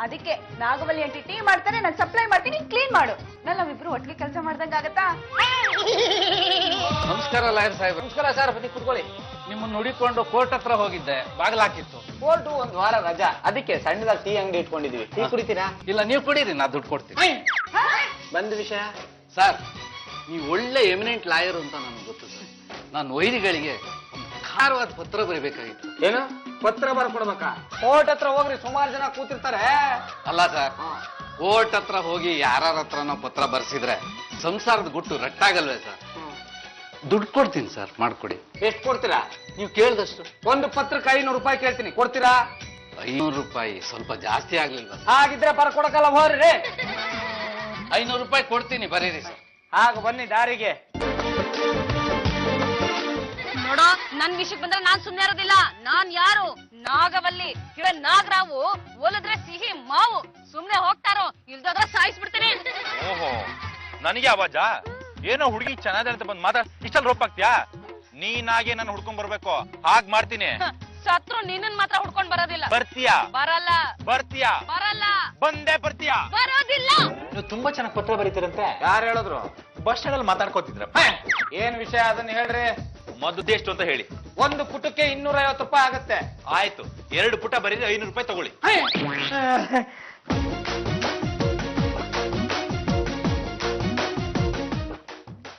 ಅದಕ್ಕೆ ನಾಗವಲ್ಲಿ ಅಂಟಿ ಟೀ ಮಾಡ್ತಾರೆ, ನಾನು ಸಪ್ಲೈ ಮಾಡ್ತೀನಿ, ಕ್ಲೀನ್ ಮಾಡು. ನಾವಿಬ್ರು ಒಟ್ಟಿಗೆ ಕೆಲಸ ಮಾಡ್ದಂಗ ಆಗತ್ತಾ? ನಮಸ್ಕಾರ ಲಾಯರ್ ಸಾಹೇಬ್. ನಮಸ್ಕಾರ ಸರ್, ಬನ್ನಿ ಕೂತ್ಕೊಳ್ಳಿ. ನಿಮ್ಮನ್ನು ನುಡಿಕೊಂಡು ಕೋರ್ಟ್ ಹತ್ರ ಹೋಗಿದ್ದೆ, ಬಾಗಿಲಾಕಿತ್ತು. ಕೋರ್ಟ್ ಒಂದ್ ವಾರ ರಜಾ, ಅದಕ್ಕೆ ಸಣ್ಣದಾಗಿ ಟೀ ಅಂಗಡಿ ಇಟ್ಕೊಂಡಿದೀವಿ. ಟೀ ಕುಡಿತೀರಾ? ಇಲ್ಲ, ನೀವು ಕುಡೀರಿ, ನಾ ದುಡ್ಡು ಕೊಡ್ತೀನಿ. ಬಂದ ವಿಷಯ ಸರ್, ನೀವು ಒಳ್ಳೆ ಎಮಿನೆಂಟ್ ಲಾಯರ್ ಅಂತ ನನಗೆ ಗೊತ್ತು ಸರ್. ನಾನು ವೈರಿಗಳಿಗೆ ಖಾರವಾದ ಪತ್ರ ಬರೀಬೇಕಾಗಿತ್ತು. ಏನು ಪತ್ರ ಬರ್ಕೊಡ್ಬೇಕಾ? ಕೋರ್ಟ್ ಹತ್ರ ಹೋಗ್ರಿ, ಸುಮಾರು ಜನ ಕೂತಿರ್ತಾರೆ. ಅಲ್ಲ ಸರ್, ಕೋರ್ಟ್ ಹತ್ರ ಹೋಗಿ ಯಾರ ಹತ್ರನೋ ಪತ್ರ ಬರ್ಸಿದ್ರೆ ಸಂಸಾರದ ಗುಟ್ಟು ರಟ್ಟಾಗಲ್ವೇ ಸರ್? ದುಡ್ಡು ಕೊಡ್ತೀನಿ ಸರ್, ಮಾಡ್ಕೊಡಿ. ಎಷ್ಟು ಕೊಡ್ತೀರಾ? ನೀವು ಕೇಳಿದಷ್ಟು. ಒಂದು ಪತ್ರಕ್ಕೆ 500 ರೂಪಾಯಿ ಕೇಳ್ತೀನಿ, ಕೊಡ್ತೀರಾ? 500 ರೂಪಾಯಿ ಸ್ವಲ್ಪ ಜಾಸ್ತಿ ಆಗ್ಲಿಲ್ವಾ? ಹಾಗಿದ್ರೆ ಬರ್ಕೊಡಕಲ್ಲ, ಹೋರ್ರಿ. 500 ರೂಪಾಯಿ ಕೊಡ್ತೀನಿ, ಬರೀರಿ ಸರ್. ಆಗ ಬನ್ನಿ ದಾರಿಗೆ. ನೋಡೋ, ನನ್ ವಿಷಯಕ್ಕೆ ಬಂದ್ರೆ ನಾನ್ ಸುಮ್ನೆ ಇರೋದಿಲ್ಲ. ನಾನ್ ಯಾರು? ನಾಗವಲ್ಲಿ. ನಾಗರಾವು ಒಲಿದ್ರೆ ಸಿಹಿ ಮಾವು. ಸುಮ್ನೆ ಹೋಗ್ತಾರೋ, ಇಲ್ದಾದ್ರೆ ಸಾಯಿಸ್ಬಿಡ್ತೇನೆ. ಓಹೋ, ನನಗೆ ಆವಾಜ ಏನೋ ಹುಡುಗಿ ಚೆನ್ನಾಗಿ ಬಂದ್ ಮಾತಾಡ್ ಇಷ್ಟಲ್ಲಿ ರೋಪ್ ಆಗ್ತೀಯಾ? ನೀನಾಗೆ ನಾನು ಹುಡ್ಕೊಂಡ್ ಬರ್ಬೇಕು, ಹಾಗ್ ಮಾಡ್ತೀನಿ. ಸತ್ರು ನಿನ್ನನ್ ಮಾತ್ರ ಹುಡ್ಕೊಂಡ್ ಬರೋದಿಲ್ಲ. ಬರ್ತೀಯಾ? ಬರಲ್ಲ. ಬರ್ತೀಯಾ? ಬರಲ್ಲ. ಬಂದೇ ಬರ್ತೀಯಾ? ಬರೋದಿಲ್ಲ. ನೀವು ತುಂಬಾ ಚೆನ್ನಾಗಿ ಪತ್ರ ಬರೀತೀರಂತೆ. ಯಾರು ಹೇಳಿದ್ರು? ಬಸ್ ಸ್ಟ್ಯಾಂಡ್ ಅಲ್ಲಿ ಮಾತಾಡ್ಕೋತಿದ್ರ. ಏನ್ ವಿಷಯ ಅದನ್ನ ಹೇಳ್ರಿ. ಮದ್ದು ಎಷ್ಟು ಅಂತ ಹೇಳಿ. ಒಂದು ಪುಟಕ್ಕೆ 250 ರೂಪಾಯಿ ಆಗುತ್ತೆ. ಆಯ್ತು, 2 ಪುಟ ಬರೀರಿ, 500 ರೂಪಾಯಿ ತಗೊಳ್ಳಿ.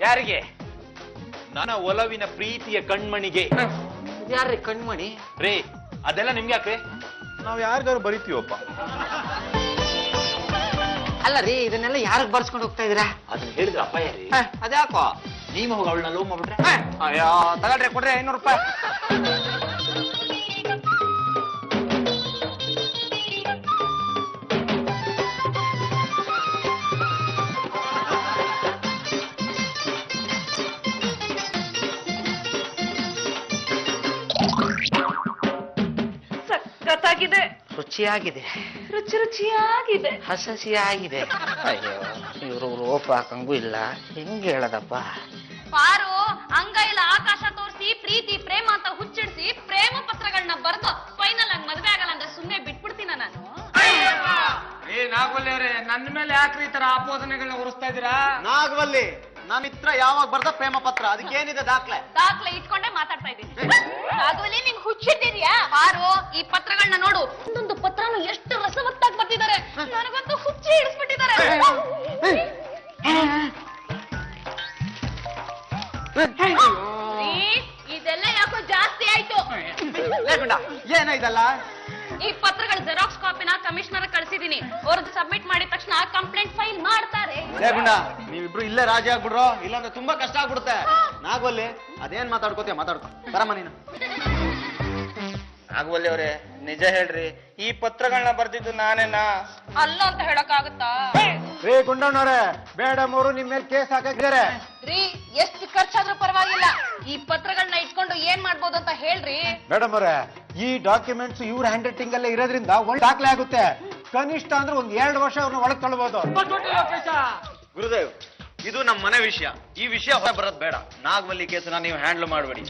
ಯಾರಿಗೆ? ನನ್ನ ಒಲವಿನ ಪ್ರೀತಿಯ ಕಣ್ಮಣಿಗೆ. ಯಾರ್ರಿ ಕಣ್ಮಣಿ? ರೇ, ಅದೆಲ್ಲ ನಿಮ್ಗೆ ಯಾಕ್ರಿ? ನಾವ್ ಯಾರಿಗಾರು ಬರೀತೀವಪ್ಪ. ಅಲ್ಲ ರೀ, ಇದನ್ನೆಲ್ಲ ಯಾರಿಗೆ ಬರ್ಸ್ಕೊಂಡು ಹೋಗ್ತಾ ಇದೀರಾ? ಅದನ್ನ ಹೇಳಿದ್ರ ಅಪಾಯ ರೀ. ಅದ್ಯಾಕೋ? ನೀವು ಹೋಗಿ ಅವಳನ್ನ ಲವ್ ಮಾಡ್ಬಿಟ್ರೆ? ಅಯ್ಯೋ, ತಗೊಳ್ರಿ, ಕೊಡ್ರಿ 500 ರೂಪಾಯಿ. ಸಖತ್ತಾಗಿದೆ, ರುಚಿಯಾಗಿದೆ, ರುಚಿಯಾಗಿದೆ, ಹಸಿಯಾಗಿದೆ. ಅಯ್ಯೋ, ಇವರು ರೋಪ ಹಾಕಂಗೂ ಇಲ್ಲ, ಹೆಂಗ್ ಹೇಳದಪ್ಪ? ಪಾರು ಅಂಗೈಲ ಆಕಾಶ ತೋರಿಸಿ ಪ್ರೀತಿ ಪ್ರೇಮ ಅಂತ ಹುಚ್ಚಿಡಿಸಿ ಪ್ರೇಮ ಪತ್ರಗಳನ್ನ ಬರೆದು ಫೈನಲ್ ಆಗಿ ಮದ್ವೆ ಆಗಲ್ಲ ಅಂದ್ರೆ ಸುಮ್ನೆ ಬಿಟ್ಬಿಡ್ತೀನ ನಾನು. ನಾಗವಲ್ಲಿ ಅವರೇ, ನನ್ನ ಮೇಲೆ ಯಾಕ್ರಿ ಈ ತರ ಆಪೋದನೆಗಳನ್ನ ಹೊರಿಸ್ತಾ ಇದ್ದೀರಾ? ನಾಗವಲ್ಲಿ, ನನ್ನ ಮಿತ್ರ ಯಾವಾಗ ಬರ್ದ ಪ್ರೇಮ ಪತ್ರ, ಅದಕ್ಕೇನಿದೆ ದಾಖಲೆ? ದಾಖಲೆ ಇಟ್ಕೊಂಡೆ ಮಾತಾಡ್ತಾ ಇದ್ದೀನಿ. ನಾಗವಲ್ಲಿ, ನಿಂಗ್ ಹುಚ್ಚಿಟ್ಟಿದ್ಯಾ? ಪಾರು, ಈ ಪತ್ರಗಳನ್ನ ನೋಡು. ಒಂದೊಂದು ಪತ್ರನು ಎಷ್ಟು ರಸವತ್ತಾಗಿ ಬರ್ತಿದ್ದಾರೆ. ನನಗಂತೂ ಹುಚ್ಚಿ ಹಿಡಿಸ್ಬಿಟ್ಟಿದ್ದಾರೆ. ಇದೆಲ್ಲ ಯಾಕೋ ಜಾಸ್ತಿ ಆಯ್ತು. ಏನೋ ಇದಲ್ಲ? ಈ ಪತ್ರಗಳ ಜೆರಾಕ್ಸ್ ಕಾಪಿನ ಕಮಿಷನರ್ ಕಳಿಸಿದೀನಿ. ಅವ್ರದ್ದು ಸಬ್ಮಿಟ್ ಮಾಡಿದ ತಕ್ಷಣ ಕಂಪ್ಲೇಂಟ್ ಫೈಲ್ ಮಾಡ್ತಾರೆ. ನೀವಿಬ್ರು ಇಲ್ಲೇ ರಾಜಿ ಆಗ್ಬಿಡ್ರೋ, ಇಲ್ಲಾಂದ್ರೆ ತುಂಬಾ ಕಷ್ಟ ಆಗ್ಬಿಡುತ್ತೆ. ನಾಗವಲ್ಲಿ, ಅದೇನ್ ಮಾತಾಡ್ಕೋತೀಯ ಮಾತಾಡ್ಕೊ, ಬರಮ್ಮ ನೀನು. ನಾಗವಲ್ಲಿ ಅವರೇ, ನಿಜ ಹೇಳ್ರಿ, ಈ ಪತ್ರಗಳನ್ನ ಬರ್ದಿದ್ದು ನಾನೇನಾ? ಅಲ್ಲ ಅಂತ ಹೇಳಕ್ ಆಗುತ್ತಾ? ರೇ ಗುಂಡಣ್ಣವ್ರೆ, ಮೇಡಮ್ ಅವರು ನಿಮ್ಮ ಮೇಲೆ ಕೇಸ್ ಹಾಕಿದ್ದಾರೆ. ರೀ, ಎಷ್ಟು ಖರ್ಚಾದ್ರೂ ಪರವಾಗಿಲ್ಲ, ಈ ಪತ್ರಗಳನ್ನ ಇಟ್ಕೊಂಡು ಏನ್ ಮಾಡ್ಬೋದು ಅಂತ ಹೇಳ್ರಿ. ಮೇಡಮ್ ಅವರೇ, ಈ ಡಾಕ್ಯುಮೆಂಟ್ಸ್ ಇವ್ರ ಹ್ಯಾಂಡ್ ರೈಟಿಂಗ್ ಅಲ್ಲೇ ಇರೋದ್ರಿಂದ ಒಳ್ಳೆ ದಾಖಲೆ ಆಗುತ್ತೆ. ಕನಿಷ್ಠ ಅಂದ್ರೆ 1-2 ವರ್ಷ ಅವ್ರನ್ನ ಒಳಗೆ ತಳ್ಬಹುದು. ಗುರುದೇವ್, ಇದು ನಮ್ಮ ಮನೆ ವಿಷಯ. ಈ ವಿಷಯ ಹೊರ ಬರೋದ್ ಬೇಡ. ನಾಗವಲ್ಲಿ ಕೇಸನ್ನ ನೀವು ಹ್ಯಾಂಡಲ್ ಮಾಡಬೇಡಿ.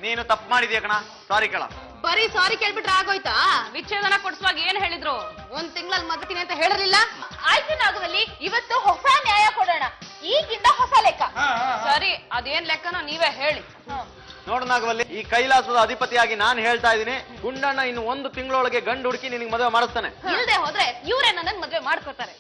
ನೀನು ತಪ್ಪು ಮಾಡಿದ್ಯಾ ಕಣ, ಸಾರಿ ಕಣ. ಬರೀ ಸಾರಿ ಕೇಳ್ಬಿಟ್ರೆ ಆಗೋಯ್ತಾ? ವಿಚ್ಛೇದನ ಕೊಡಿಸುವಾಗ ಏನ್ ಹೇಳಿದ್ರು? 1 ತಿಂಗಳಲ್ಲಿ ಮದ್ತೀನಿ ಅಂತ ಹೇಳಿರ್ಲಿಲ್ಲ? ಆಯ್ತು ನಾಗವಲ್ಲಿ, ಇವತ್ತು ಹೊಸ ನ್ಯಾಯ ಕೊಡೋಣ. ಈಗಿಂದ ಹೊಸ ಲೆಕ್ಕ. ಸರಿ, ಅದೇನ್ ಲೆಕ್ಕನೋ ನೀವೇ ಹೇಳಿ. ನೋಡು ನಾಗವಲ್ಲಿ, ಈ ಕೈಲಾಸದ ಅಧಿಪತಿಯಾಗಿ ನಾನು ಹೇಳ್ತಾ ಇದ್ದೀನಿ, ಗುಂಡಣ್ಣ ಇನ್ನು 1 ತಿಂಗಳೊಳಗೆ ಗಂಡು ಹುಡುಕಿ ನಿನಗೆ ಮದುವೆ ಮಾಡಿಸ್ತಾನೆ. ಇಲ್ದೆ ಹೋದ್ರೆ ಇವ್ರೇ ನನ್ನ ಮದ್ವೆ ಮಾಡ್ಕೊತಾರೆ.